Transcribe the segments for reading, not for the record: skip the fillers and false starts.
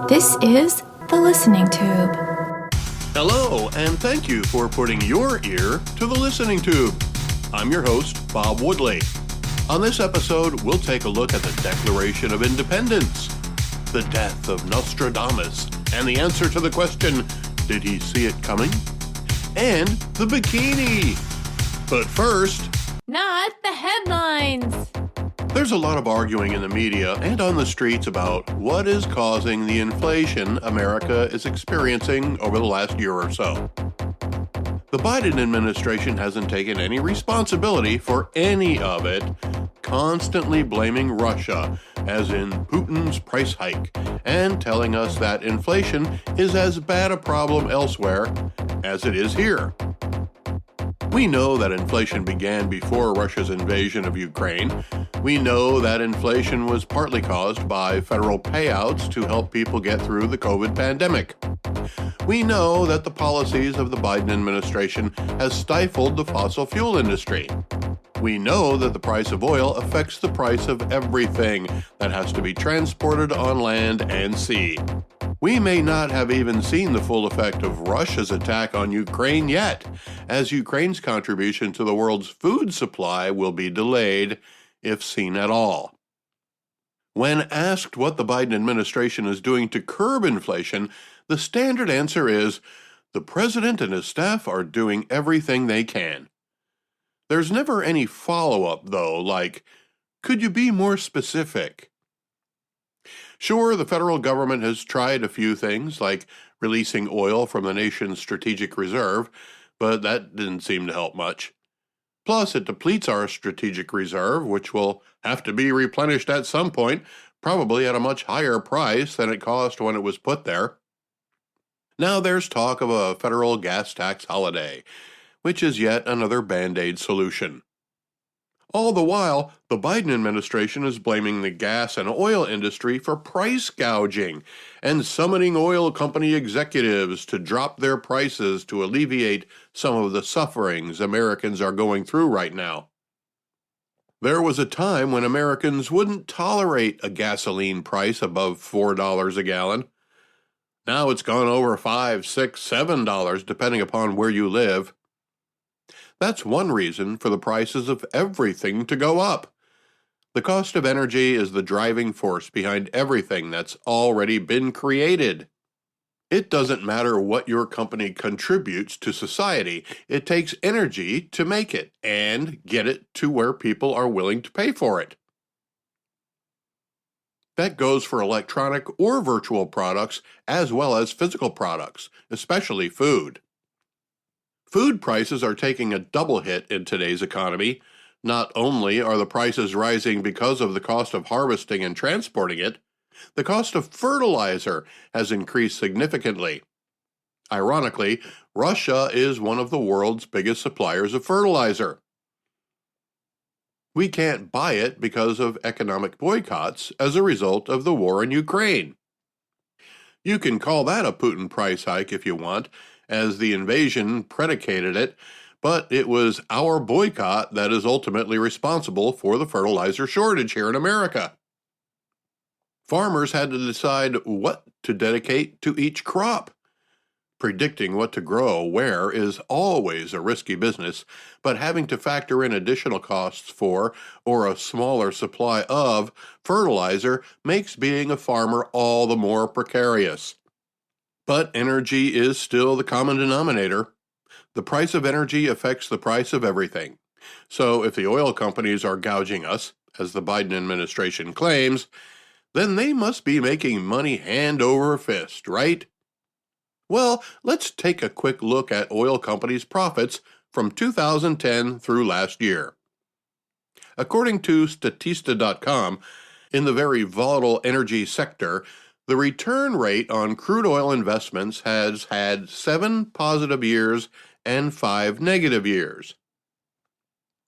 This is the Listening Tube. Hello, and thank you for putting your ear to the Listening Tube. I'm your host, Bob Woodley. On this episode, we'll take a look at the Declaration of Independence, the death of Nostradamus, and the answer to the question, did he see it coming? And the bikini. But first, Not the headlines. there's a lot of arguing in the media and on the streets about what is causing the inflation America is experiencing over the last year or so. The Biden administration hasn't taken any responsibility for any of it, constantly blaming Russia, as in Putin's price hike, and telling us that inflation is as bad a problem elsewhere as it is here. We know that inflation began before Russia's invasion of Ukraine. We know that inflation was partly caused by federal payouts to help people get through the COVID pandemic. We know that the policies of the Biden administration has stifled the fossil fuel industry. We know that the price of oil affects the price of everything that has to be transported on land and sea. We may not have even seen the full effect of Russia's attack on Ukraine yet, as Ukraine's contribution to the world's food supply will be delayed, if seen at all. When asked what the Biden administration is doing to curb inflation, the standard answer is, the president and his staff are doing everything they can. There's never any follow-up, though, like, could you be more specific? Sure, the federal government has tried a few things, like releasing oil from the nation's strategic reserve, but that didn't seem to help much. Plus, it depletes our strategic reserve, which will have to be replenished at some point, probably at a much higher price than it cost when it was put there. Now there's talk of a federal gas tax holiday, which is yet another Band-Aid solution. All the while, the Biden administration is blaming the gas and oil industry for price gouging and summoning oil company executives to drop their prices to alleviate some of the sufferings Americans are going through right now. There was a time when Americans wouldn't tolerate a gasoline price above $4 a gallon. Now it's gone over $5, $6, $7 depending upon where you live. That's one reason for the prices of everything to go up. The cost of energy is the driving force behind everything that's already been created. It doesn't matter what your company contributes to society. It takes energy to make it and get it to where people are willing to pay for it. That goes for electronic or virtual products as well as physical products, especially food. Food prices are taking a double hit in today's economy. Not only are the prices rising because of the cost of harvesting and transporting it, the cost of fertilizer has increased significantly. Ironically, Russia is one of the world's biggest suppliers of fertilizer. We can't buy it because of economic boycotts as a result of the war in Ukraine. You can call that a Putin price hike if you want, as the invasion predicated it, but it was our boycott that is ultimately responsible for the fertilizer shortage here in America. Farmers had to decide what to dedicate to each crop. Predicting what to grow where is always a risky business, but having to factor in additional costs for, or a smaller supply of, fertilizer makes being a farmer all the more precarious. But energy is still the common denominator. The price of energy affects the price of everything. So if the oil companies are gouging us, as the Biden administration claims, then they must be making money hand over fist, right? Well, let's take a quick look at oil companies' profits from 2010 through last year. According to Statista.com, in the very volatile energy sector, the return rate on crude oil investments has had 7 positive years and 5 negative years.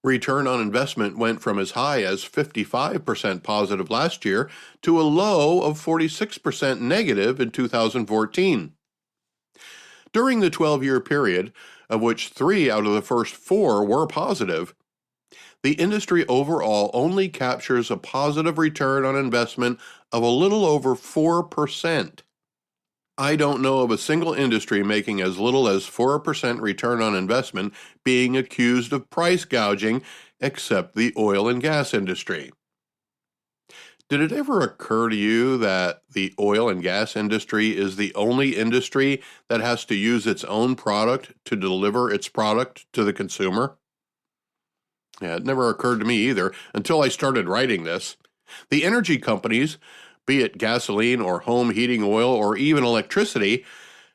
Return on investment went from as high as 55% positive last year to a low of 46% negative in 2014. During the 12-year period, of which 3 out of the first 4 were positive, the industry overall only captures a positive return on investment of a little over 4%. I don't know of a single industry making as little as 4% return on investment being accused of price gouging, except the oil and gas industry. Did it ever occur to you that the oil and gas industry is the only industry that has to use its own product to deliver its product to the consumer? Yeah, it never occurred to me either until I started writing this. The energy companies, be it gasoline or home heating oil or even electricity,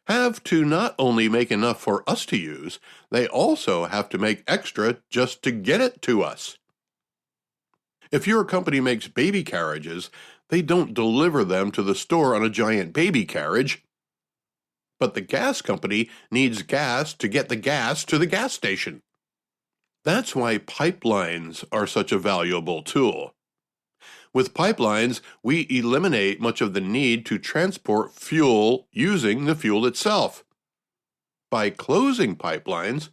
have to not only make enough for us to use, they also have to make extra just to get it to us. If your company makes baby carriages, they don't deliver them to the store on a giant baby carriage. But the gas company needs gas to get the gas to the gas station. That's why pipelines are such a valuable tool. With pipelines, we eliminate much of the need to transport fuel using the fuel itself. By closing pipelines,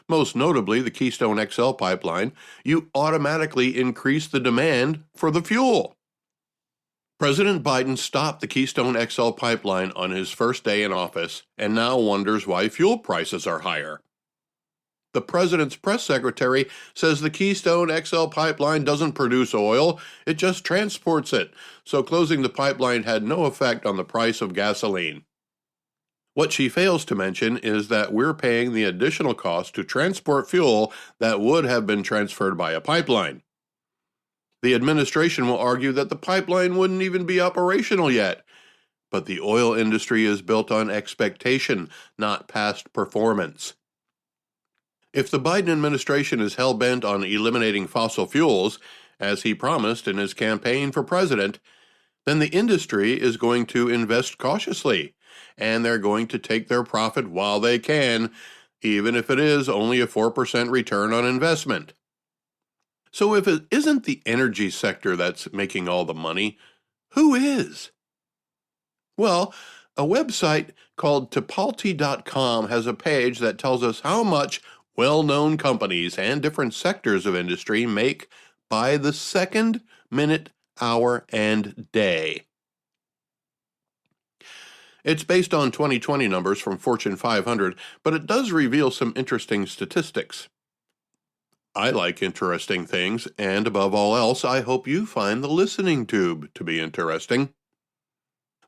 most notably the Keystone XL pipeline, you automatically increase the demand for the fuel. President Biden stopped the Keystone XL pipeline on his first day in office and now wonders why fuel prices are higher. The president's press secretary says the Keystone XL pipeline doesn't produce oil, it just transports it, so closing the pipeline had no effect on the price of gasoline. What she fails to mention is that we're paying the additional cost to transport fuel that would have been transferred by a pipeline. The administration will argue that the pipeline wouldn't even be operational yet, but the oil industry is built on expectation, not past performance. If the Biden administration is hell-bent on eliminating fossil fuels, as he promised in his campaign for president, then the industry is going to invest cautiously, and they're going to take their profit while they can, even if it is only a 4% return on investment. So if it isn't the energy sector that's making all the money, who is? Well, a website called Tipalti.com has a page that tells us how much well-known companies and different sectors of industry make by the second, minute, hour, and day. It's based on 2020 numbers from Fortune 500, but it does reveal some interesting statistics. I like interesting things, and above all else, I hope you find the listening tube to be interesting.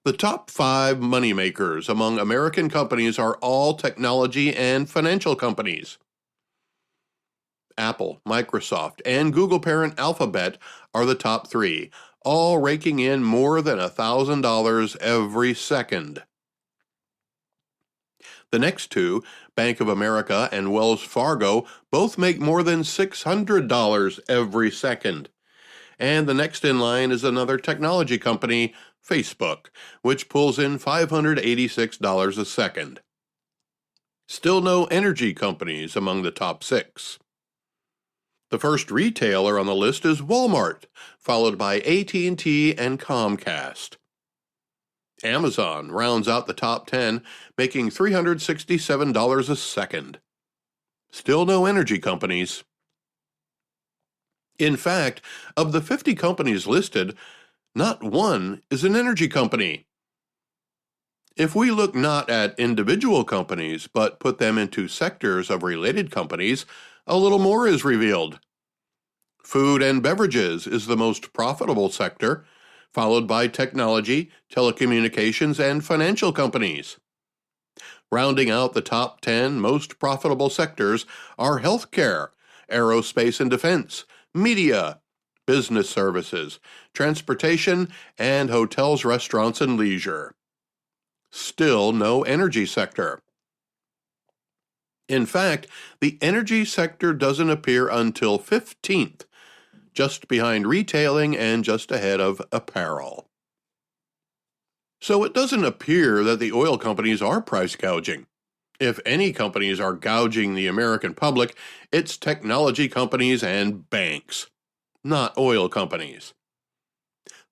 The top 5 moneymakers among American companies are all technology and financial companies. Apple, Microsoft, and Google parent Alphabet are the top 3, all raking in more than $1,000 every second. The next 2, Bank of America and Wells Fargo, both make more than $600 every second. And the next in line is another technology company, Facebook, which pulls in $586 a second. Still no energy companies among the top 6. The first retailer on the list is Walmart, followed by AT&T and Comcast. Amazon rounds out the top 10, making $367 a second. Still no energy companies. In fact, of the 50 companies listed, not one is an energy company. If we look not at individual companies, but put them into sectors of related companies, a little more is revealed. Food and beverages is the most profitable sector, followed by technology, telecommunications, and financial companies. Rounding out the top 10 most profitable sectors are healthcare, aerospace and defense, media, business services, transportation, and hotels, restaurants, and leisure. Still no energy sector. In fact, the energy sector doesn't appear until 15th, just behind retailing and just ahead of apparel. So it doesn't appear that the oil companies are price gouging. If any companies are gouging the American public, it's technology companies and banks, not oil companies.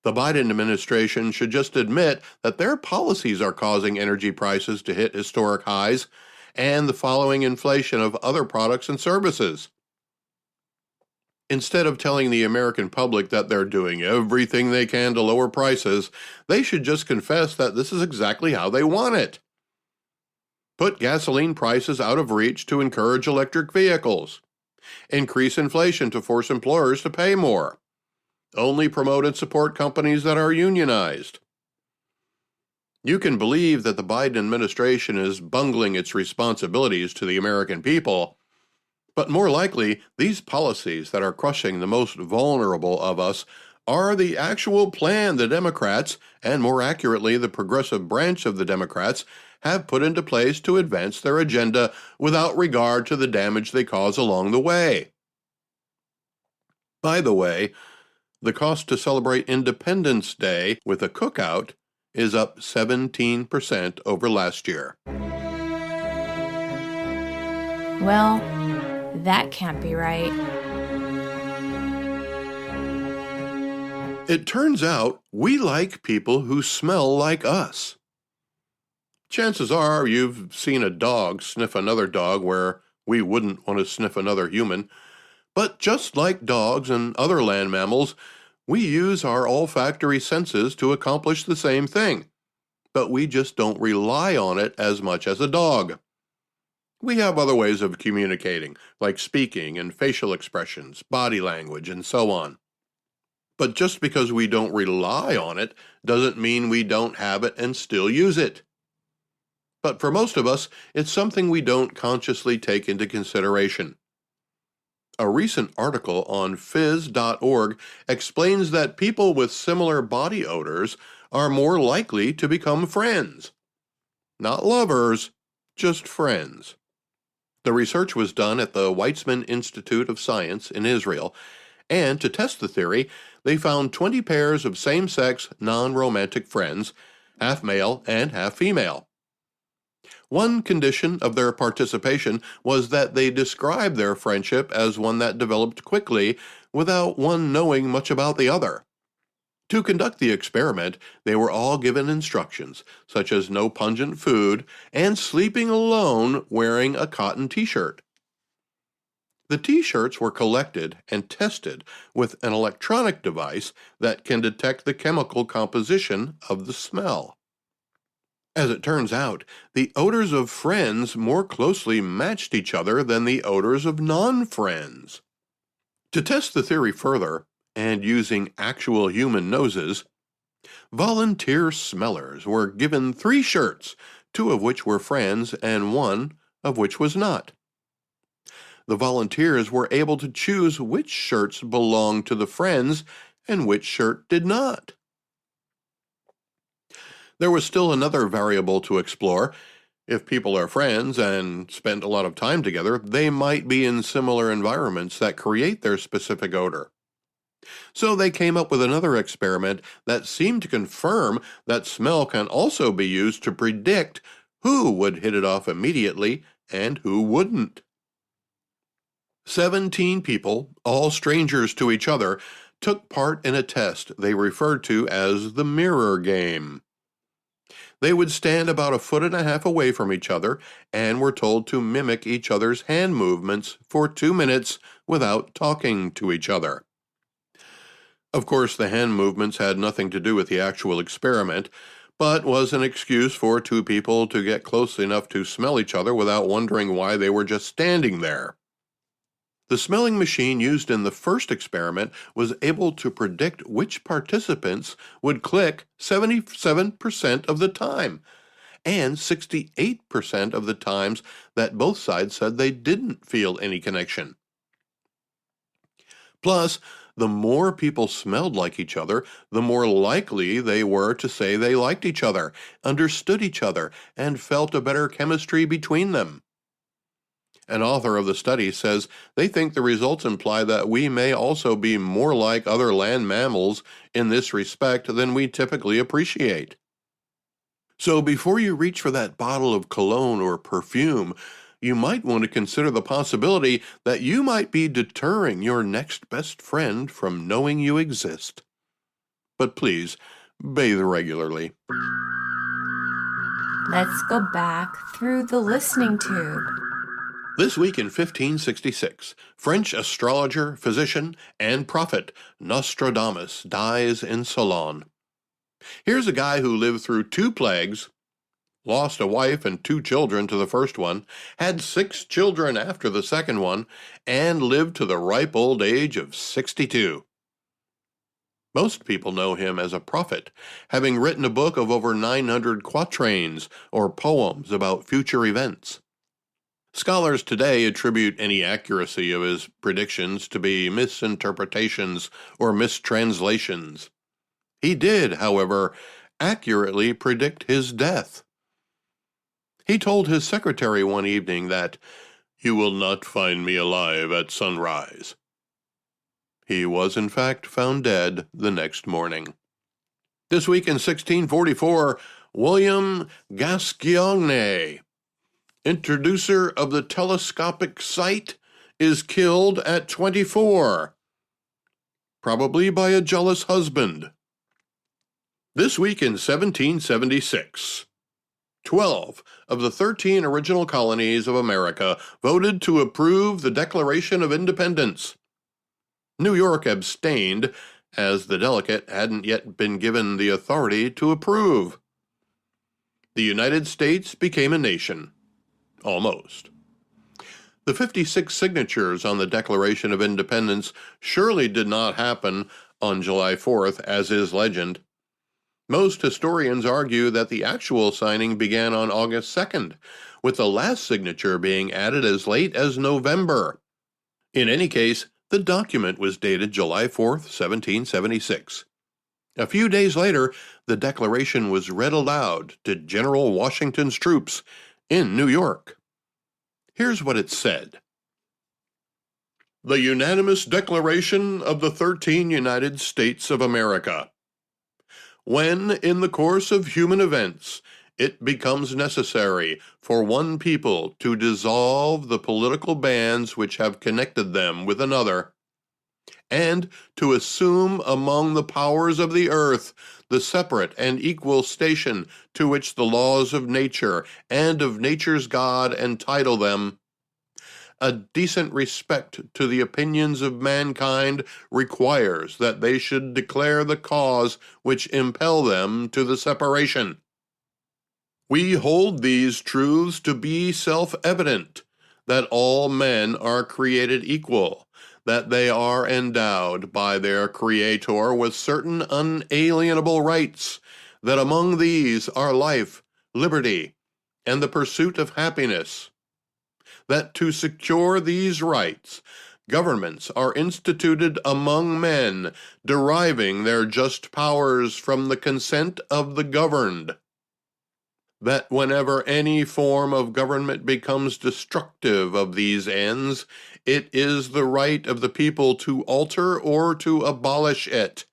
The Biden administration should just admit that their policies are causing energy prices to hit historic highs and the following inflation of other products and services. Instead of telling the American public that they're doing everything they can to lower prices, they should just confess that this is exactly how they want it. Put gasoline prices out of reach to encourage electric vehicles. Increase inflation to force employers to pay more. Only promote and support companies that are unionized. You can believe that the Biden administration is bungling its responsibilities to the American people, but more likely, these policies that are crushing the most vulnerable of us are the actual plan the Democrats, and more accurately, the progressive branch of the Democrats, have put into place to advance their agenda without regard to the damage they cause along the way. By the way, the cost to celebrate Independence Day with a cookout is up 17% over last year. Well, that can't be right. It turns out we like people who smell like us. Chances are you've seen a dog sniff another dog where we wouldn't want to sniff another human. But just like dogs and other land mammals, we use our olfactory senses to accomplish the same thing, but we just don't rely on it as much as a dog. We have other ways of communicating, like speaking and facial expressions, body language, and so on. But just because we don't rely on it doesn't mean we don't have it and still use it. But for most of us, it's something we don't consciously take into consideration. A recent article on phys.org explains that people with similar body odors are more likely to become friends. Not lovers, just friends. The research was done at the Weizmann Institute of Science in Israel, and to test the theory, they found 20 pairs of same-sex, non-romantic friends, half male and half female. One condition of their participation was that they described their friendship as one that developed quickly without one knowing much about the other. To conduct the experiment, they were all given instructions, such as no pungent food and sleeping alone wearing a cotton t-shirt. The t-shirts were collected and tested with an electronic device that can detect the chemical composition of the smell. As it turns out, the odors of friends more closely matched each other than the odors of non-friends. To test the theory further, and using actual human noses, volunteer smellers were given 3 shirts, 2 of which were friends and 1 of which was not. The volunteers were able to choose which shirts belonged to the friends and which shirt did not. There was still another variable to explore. If people are friends and spend a lot of time together, they might be in similar environments that create their specific odor. So they came up with another experiment that seemed to confirm that smell can also be used to predict who would hit it off immediately and who wouldn't. 17 people, all strangers to each other, took part in a test they referred to as the mirror game. They would stand about 1.5 feet away from each other and were told to mimic each other's hand movements for 2 minutes without talking to each other. Of course, the hand movements had nothing to do with the actual experiment, but was an excuse for 2 people to get close enough to smell each other without wondering why they were just standing there. The smelling machine used in the first experiment was able to predict which participants would click 77% of the time, and 68% of the times that both sides said they didn't feel any connection. Plus, the more people smelled like each other, the more likely they were to say they liked each other, understood each other, and felt a better chemistry between them. An author of the study says they think the results imply that we may also be more like other land mammals in this respect than we typically appreciate. So before you reach for that bottle of cologne or perfume, you might want to consider the possibility that you might be deterring your next best friend from knowing you exist. But please, bathe regularly. Let's go back through the listening tube. This week in 1566, French astrologer, physician, and prophet Nostradamus dies in Ceylon. Here's a guy who lived through 2 plagues, lost a wife and 2 children to the first one, had 6 children after the second one, and lived to the ripe old age of 62. Most people know him as a prophet, having written a book of over 900 quatrains, or poems about future events. Scholars today attribute any accuracy of his predictions to be misinterpretations or mistranslations. He did, however, accurately predict his death. He told his secretary one evening that, "You will not find me alive at sunrise." He was in fact found dead the next morning. This week in 1644, William Gascoigne, introducer of the telescopic sight, is killed at 24, probably by a jealous husband. This week in 1776, 12 of the 13 original colonies of America voted to approve the Declaration of Independence. New York abstained, as the delegate hadn't yet been given the authority to approve. The United States became a nation. Almost. The 56 signatures on the Declaration of Independence surely did not happen on July 4th, as is legend. Most historians argue that the actual signing began on August 2nd, with the last signature being added as late as November. In any case, the document was dated July 4th, 1776. A few days later, the Declaration was read aloud to General Washington's troops in New York. Here's what it said. The unanimous declaration of the 13 United States of America. When, in the course of human events, it becomes necessary for one people to dissolve the political bands which have connected them with another, and to assume among the powers of the earth the separate and equal station to which the laws of nature and of nature's God entitle them, a decent respect to the opinions of mankind requires that they should declare the cause which impel them to the separation. We hold these truths to be self-evident, that all men are created equal, that they are endowed by their Creator with certain unalienable rights, that among these are life, liberty, and the pursuit of happiness, that to secure these rights, governments are instituted among men, deriving their just powers from the consent of the governed, that whenever any form of government becomes destructive of these ends, it is the right of the people to alter or to abolish it,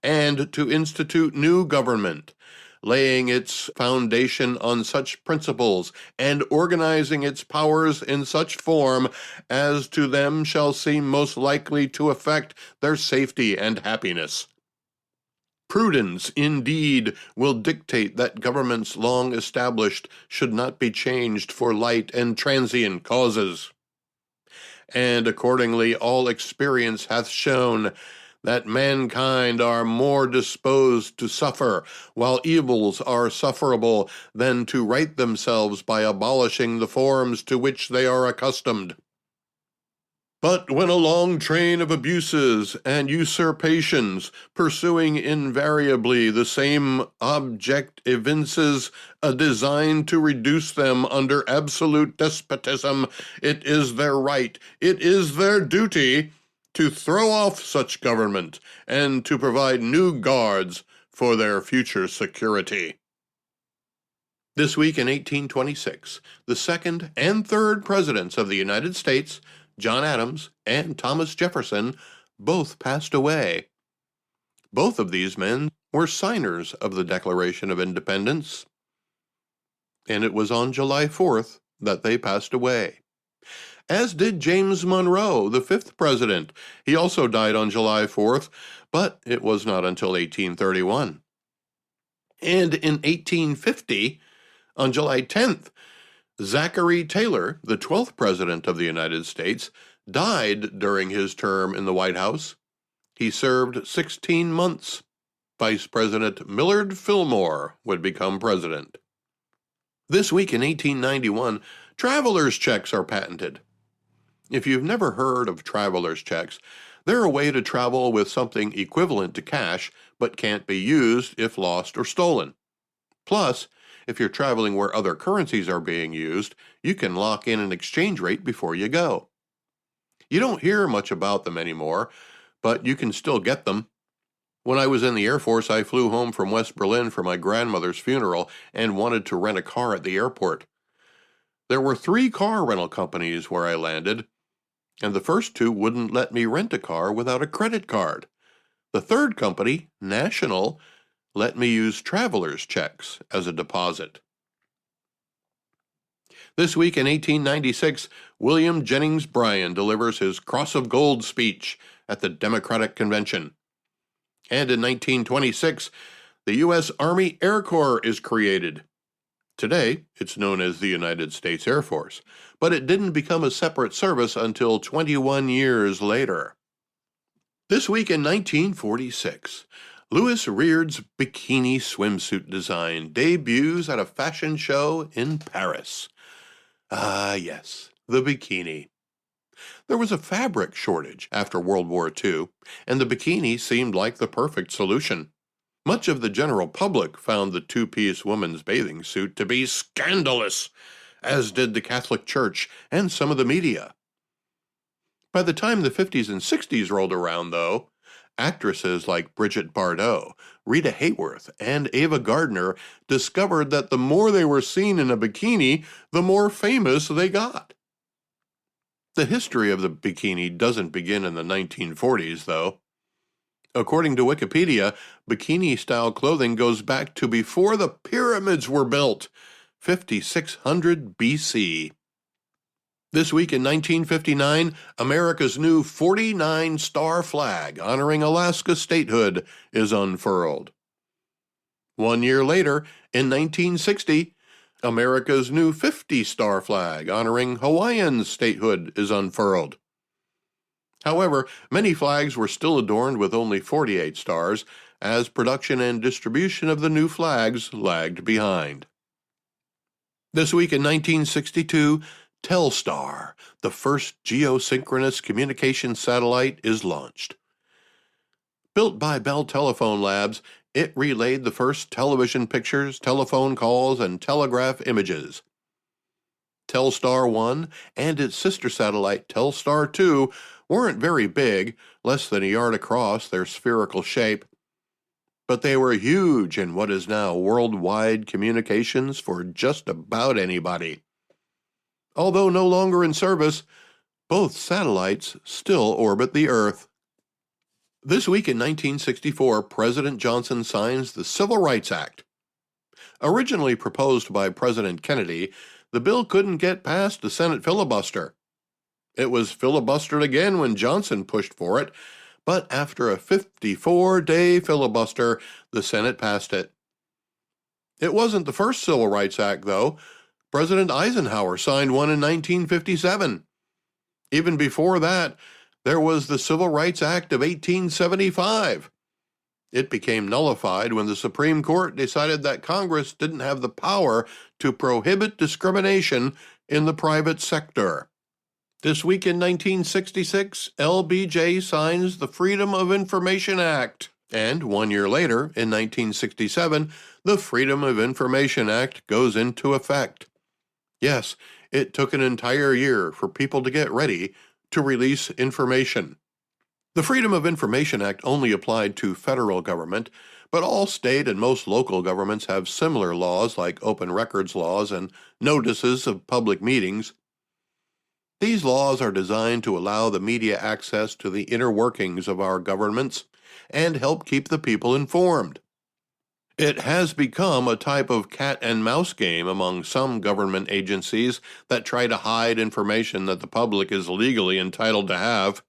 and to institute new government, laying its foundation on such principles and organizing its powers in such form as to them shall seem most likely to affect their safety and happiness. Prudence, indeed, will dictate that governments long established should not be changed for light and transient causes. And accordingly all experience hath shown that mankind are more disposed to suffer, while evils are sufferable, than to right themselves by abolishing the forms to which they are accustomed. But when a long train of abuses and usurpations, pursuing invariably the same object, evinces a design to reduce them under absolute despotism, it is their right, it is their duty, to throw off such government and to provide new guards for their future security. This week in 1826, the second and third presidents of the United States, John Adams and Thomas Jefferson, both passed away. Both of these men were signers of the Declaration of Independence, and it was on July 4th that they passed away. As did James Monroe, the fifth president. He also died on July 4th, but it was not until 1831. And in 1850, on July 10th, Zachary Taylor, the 12th President of the United States, died during his term in the White House. He served 16 months. Vice President Millard Fillmore would become president. This week in 1891, traveler's checks are patented. If you've never heard of traveler's checks, they're a way to travel with something equivalent to cash but can't be used if lost or stolen. Plus, if you're traveling where other currencies are being used, you can lock in an exchange rate before you go. You don't hear much about them anymore, but you can still get them. When I was in the Air Force, I flew home from West Berlin for my grandmother's funeral and wanted to rent a car at the airport. There were 3 car rental companies where I landed, and the first 2 wouldn't let me rent a car without a credit card. The third company, National, let me use traveler's checks as a deposit. This week in 1896, William Jennings Bryan delivers his Cross of Gold speech at the Democratic Convention. And in 1926, the U.S. Army Air Corps is created. Today, it's known as the United States Air Force, but it didn't become a separate service until 21 years later. This week in 1946, Louis Reard's bikini swimsuit design debuts at a fashion show in Paris. Ah, yes, the bikini. There was a fabric shortage after World War II, and the bikini seemed like the perfect solution. Much of the general public found the two-piece woman's bathing suit to be scandalous, as did the Catholic Church and some of the media. By the time the 50s and 60s rolled around, though, actresses like Bridget Bardot, Rita Hayworth, and Ava Gardner discovered that the more they were seen in a bikini, the more famous they got. The history of the bikini doesn't begin in the 1940s, though. According to Wikipedia, bikini-style clothing goes back to before the pyramids were built, 5600 BC. This week in 1959, America's new 49-star flag honoring Alaska statehood is unfurled. 1 year later, in 1960, America's new 50-star flag honoring Hawaiian statehood is unfurled. However, many flags were still adorned with only 48 stars, as production and distribution of the new flags lagged behind. This week in 1962, Telstar, the first geosynchronous communication satellite, is launched. Built by Bell Telephone Labs, it relayed the first television pictures, telephone calls, and telegraph images. Telstar 1 and its sister satellite Telstar 2 weren't very big, less than a yard across their spherical shape, but they were huge in what is now worldwide communications for just about anybody. Although no longer in service, both satellites still orbit the Earth. This week in 1964, President Johnson signs the Civil Rights Act. Originally proposed by President Kennedy, the bill couldn't get past the Senate filibuster. It was filibustered again when Johnson pushed for it, but after a 54-day filibuster, the Senate passed it. It wasn't the first Civil Rights Act, though. President Eisenhower signed one in 1957. Even before that, there was the Civil Rights Act of 1875. It became nullified when the Supreme Court decided that Congress didn't have the power to prohibit discrimination in the private sector. This week in 1966, LBJ signs the Freedom of Information Act, and 1 year later, in 1967, the Freedom of Information Act goes into effect. Yes, it took an entire year for people to get ready to release information. The Freedom of Information Act only applied to federal government, but all state and most local governments have similar laws like open records laws and notices of public meetings. These laws are designed to allow the media access to the inner workings of our governments and help keep the people informed. It has become a type of cat and mouse game among some government agencies that try to hide information that the public is legally entitled to have.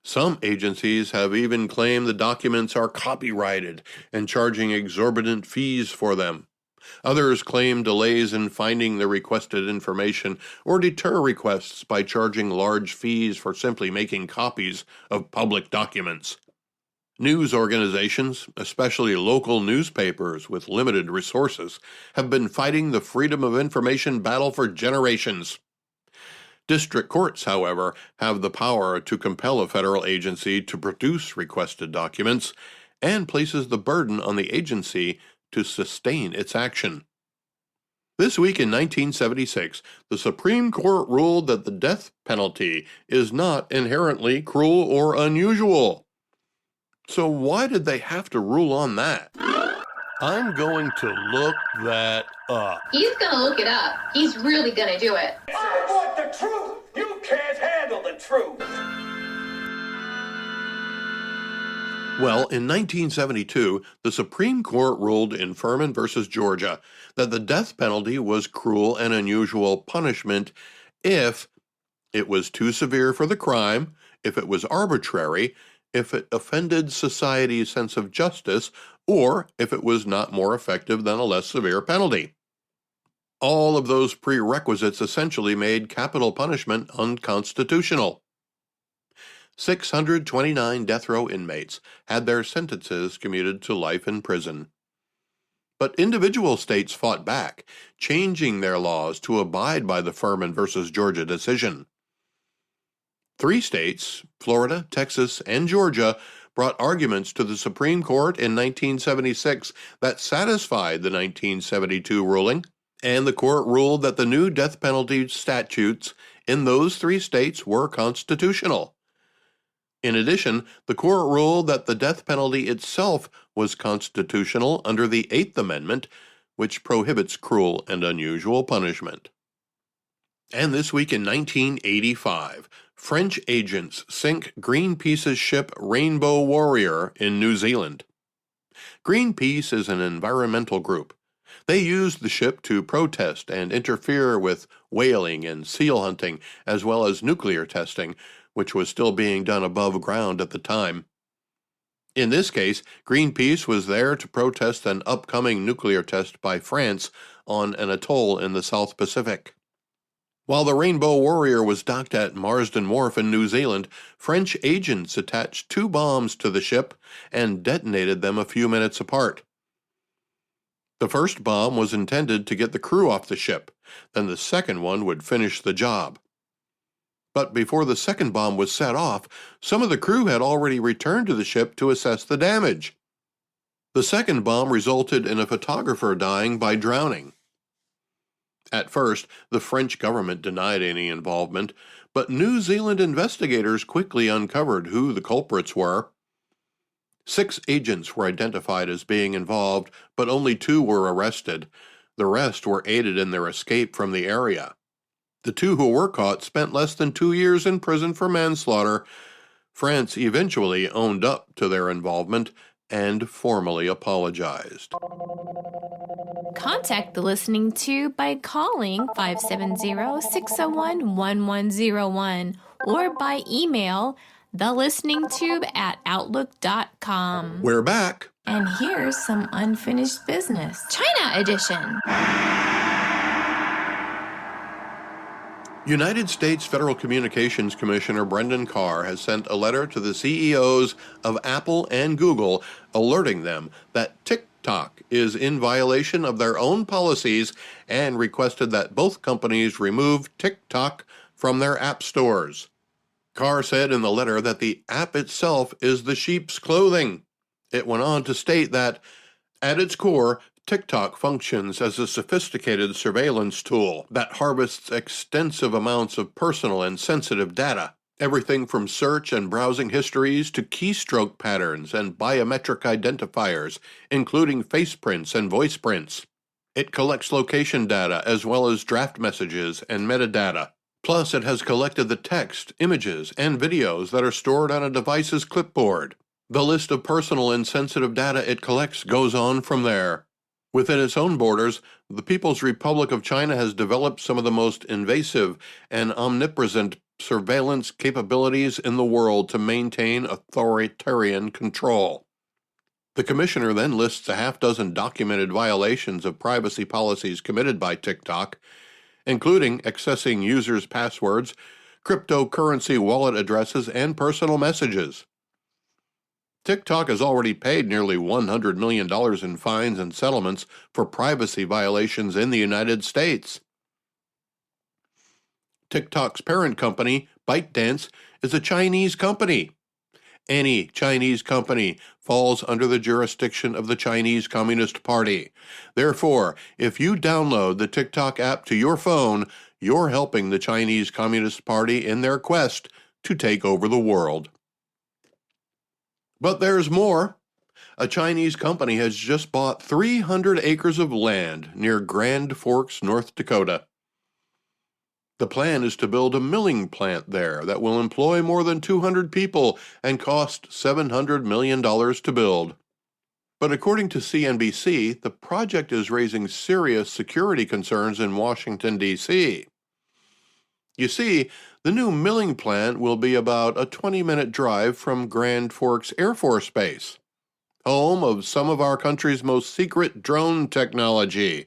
Some agencies have even claimed the documents are copyrighted and charging exorbitant fees for them. Others claim delays in finding the requested information or deter requests by charging large fees for simply making copies of public documents. News organizations, especially local newspapers with limited resources, have been fighting the freedom of information battle for generations. District courts, however, have the power to compel a federal agency to produce requested documents and places the burden on the agency to sustain its action. This week in 1976, the Supreme Court ruled that the death penalty is not inherently cruel or unusual. So why did they have to rule on that? I'm going to look that up. He's gonna look it up. He's really gonna do it. I want the truth! You can't handle the truth! Well, in 1972, the Supreme Court ruled in Furman v. Georgia that the death penalty was cruel and unusual punishment if it was too severe for the crime, if it was arbitrary, if it offended society's sense of justice, or if it was not more effective than a less severe penalty. All of those prerequisites essentially made capital punishment unconstitutional. 629 death row inmates had their sentences commuted to life in prison. But individual states fought back, changing their laws to abide by the Furman v. Georgia decision. 3 states, Florida, Texas, and Georgia, brought arguments to the Supreme Court in 1976 that satisfied the 1972 ruling, and the court ruled that the new death penalty statutes in those 3 states were constitutional. In addition, the court ruled that the death penalty itself was constitutional under the 8th Amendment, which prohibits cruel and unusual punishment. And this week in 1985, French agents sink Greenpeace's ship Rainbow Warrior in New Zealand. Greenpeace is an environmental group. They used the ship to protest and interfere with whaling and seal hunting, as well as nuclear testing, which was still being done above ground at the time. In this case, Greenpeace was there to protest an upcoming nuclear test by France on an atoll in the South Pacific. While the Rainbow Warrior was docked at Marsden Wharf in New Zealand, French agents attached 2 bombs to the ship and detonated them a few minutes apart. The first bomb was intended to get the crew off the ship, then the second one would finish the job. But before the second bomb was set off, some of the crew had already returned to the ship to assess the damage. The second bomb resulted in a photographer dying by drowning. At first, the French government denied any involvement, but New Zealand investigators quickly uncovered who the culprits were. 6 agents were identified as being involved, but only 2 were arrested. The rest were aided in their escape from the area. The 2 who were caught spent less than 2 years in prison for manslaughter. France eventually owned up to their involvement and formally apologized. Contact the Listening Tube by calling 570-601-1101 or by email thelisteningtube@outlook.com. We're back. And here's some unfinished business. China edition. United States Federal Communications Commissioner Brendan Carr has sent a letter to the CEOs of Apple and Google alerting them that TikTok is in violation of their own policies and requested that both companies remove TikTok from their app stores. Carr said in the letter that the app itself is the sheep's clothing. It went on to state that, at its core, TikTok functions as a sophisticated surveillance tool that harvests extensive amounts of personal and sensitive data, everything from search and browsing histories to keystroke patterns and biometric identifiers, including face prints and voice prints. It collects location data as well as draft messages and metadata. Plus, it has collected the text, images, and videos that are stored on a device's clipboard. The list of personal and sensitive data it collects goes on from there. Within its own borders, the People's Republic of China has developed some of the most invasive and omnipresent surveillance capabilities in the world to maintain authoritarian control. The commissioner then lists a half dozen documented violations of privacy policies committed by TikTok, including accessing users' passwords, cryptocurrency wallet addresses, and personal messages. TikTok has already paid nearly $100 million in fines and settlements for privacy violations in the United States. TikTok's parent company, ByteDance, is a Chinese company. Any Chinese company falls under the jurisdiction of the Chinese Communist Party. Therefore, if you download the TikTok app to your phone, you're helping the Chinese Communist Party in their quest to take over the world. But there's more. A Chinese company has just bought 300 acres of land near Grand Forks, North Dakota. The plan is to build a milling plant there that will employ more than 200 people and cost $700 million to build. But according to CNBC, the project is raising serious security concerns in Washington, D.C. You see, the new milling plant will be about a 20-minute drive from Grand Forks Air Force Base, home of some of our country's most secret drone technology,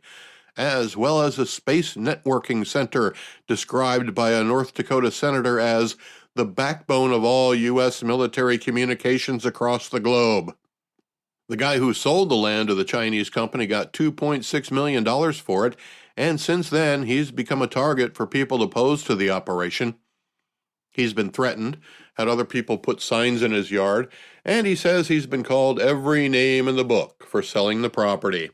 as well as a space networking center described by a North Dakota senator as the backbone of all U.S. military communications across the globe. The guy who sold the land to the Chinese company got $2.6 million for it, and since then he's become a target for people opposed to the operation. He's been threatened, had other people put signs in his yard, and he says he's been called every name in the book for selling the property.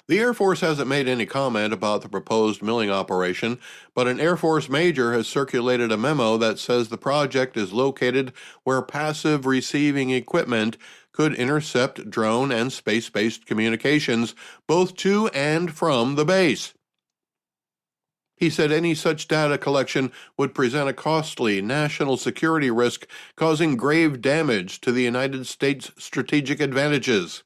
The Air Force hasn't made any comment about the proposed milling operation, but an Air Force major has circulated a memo that says the project is located where passive receiving equipment could intercept drone and space-based communications both to and from the base. He said any such data collection would present a costly national security risk, causing grave damage to the United States' strategic advantages.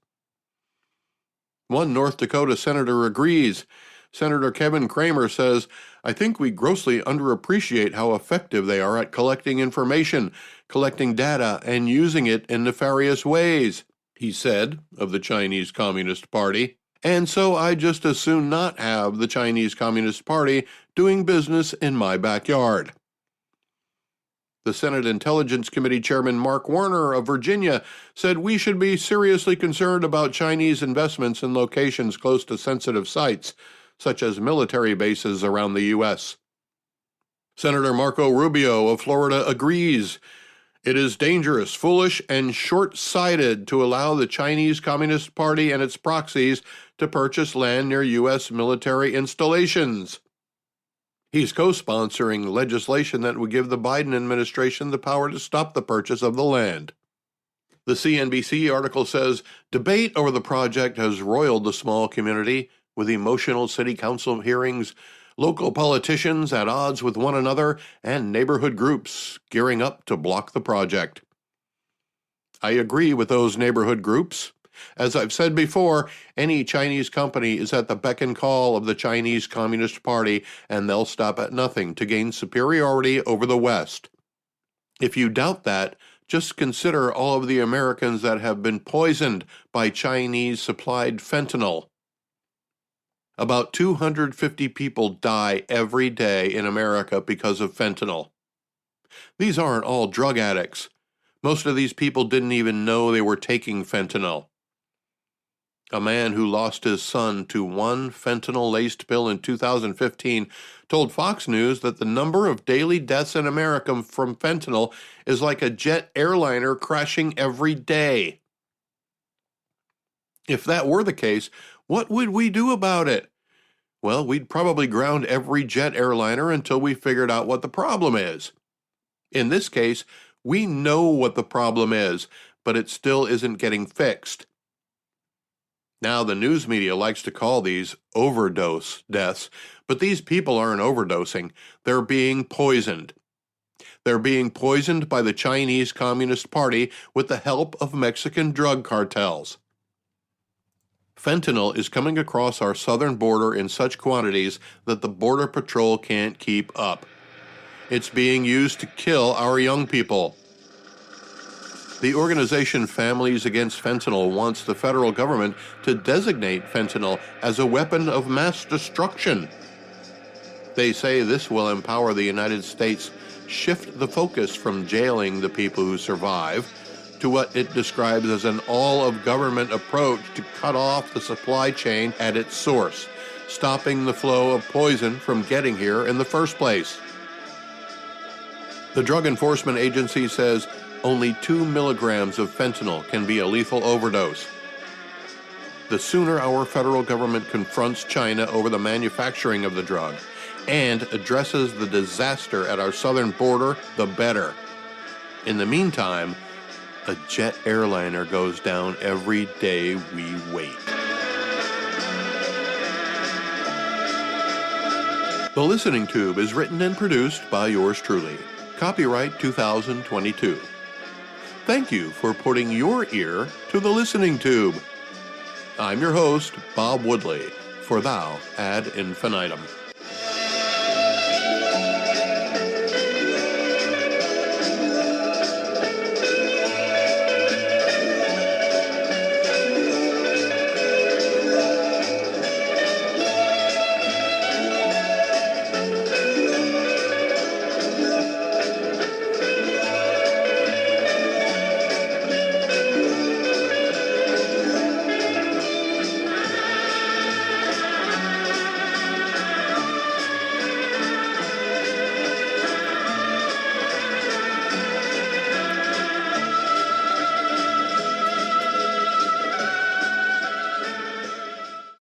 One North Dakota senator agrees. Senator Kevin Cramer says, "I think we grossly underappreciate how effective they are at collecting information, collecting data, and using it in nefarious ways," he said of the Chinese Communist Party. "And so I just as soon not have the Chinese Communist Party doing business in my backyard." The Senate Intelligence Committee Chairman Mark Warner of Virginia said we should be seriously concerned about Chinese investments in locations close to sensitive sites, such as military bases around the U.S. Senator Marco Rubio of Florida agrees. "It is dangerous, foolish, and short-sighted to allow the Chinese Communist Party and its proxies to purchase land near U.S. military installations." He's co-sponsoring legislation that would give the Biden administration the power to stop the purchase of the land. The CNBC article says, debate over the project has roiled the small community, with emotional city council hearings, local politicians at odds with one another, and neighborhood groups gearing up to block the project. I agree with those neighborhood groups. As I've said before, any Chinese company is at the beck and call of the Chinese Communist Party, and they'll stop at nothing to gain superiority over the West. If you doubt that, just consider all of the Americans that have been poisoned by Chinese-supplied fentanyl. About 250 people die every day in America because of fentanyl. These aren't all drug addicts. Most of these people didn't even know they were taking fentanyl. A man who lost his son to one fentanyl-laced pill in 2015 told Fox News that the number of daily deaths in America from fentanyl is like a jet airliner crashing every day. If that were the case, what would we do about it? Well, we'd probably ground every jet airliner until we figured out what the problem is. In this case, we know what the problem is, but it still isn't getting fixed. Now, the news media likes to call these overdose deaths, but these people aren't overdosing. They're being poisoned. They're being poisoned by the Chinese Communist Party with the help of Mexican drug cartels. Fentanyl is coming across our southern border in such quantities that the Border Patrol can't keep up. It's being used to kill our young people. The organization Families Against Fentanyl wants the federal government to designate fentanyl as a weapon of mass destruction. They say this will empower the United States shift the focus from jailing the people who survive to what it describes as an all-of-government approach to cut off the supply chain at its source, stopping the flow of poison from getting here in the first place. The Drug Enforcement Agency says only 2 milligrams of fentanyl can be a lethal overdose. The sooner our federal government confronts China over the manufacturing of the drug and addresses the disaster at our southern border, the better. In the meantime, a jet airliner goes down every day we wait. The Listening Tube is written and produced by yours truly. Copyright 2022. Thank you for putting your ear to the Listening Tube. I'm your host, Bob Woodley, for Thou Ad Infinitum.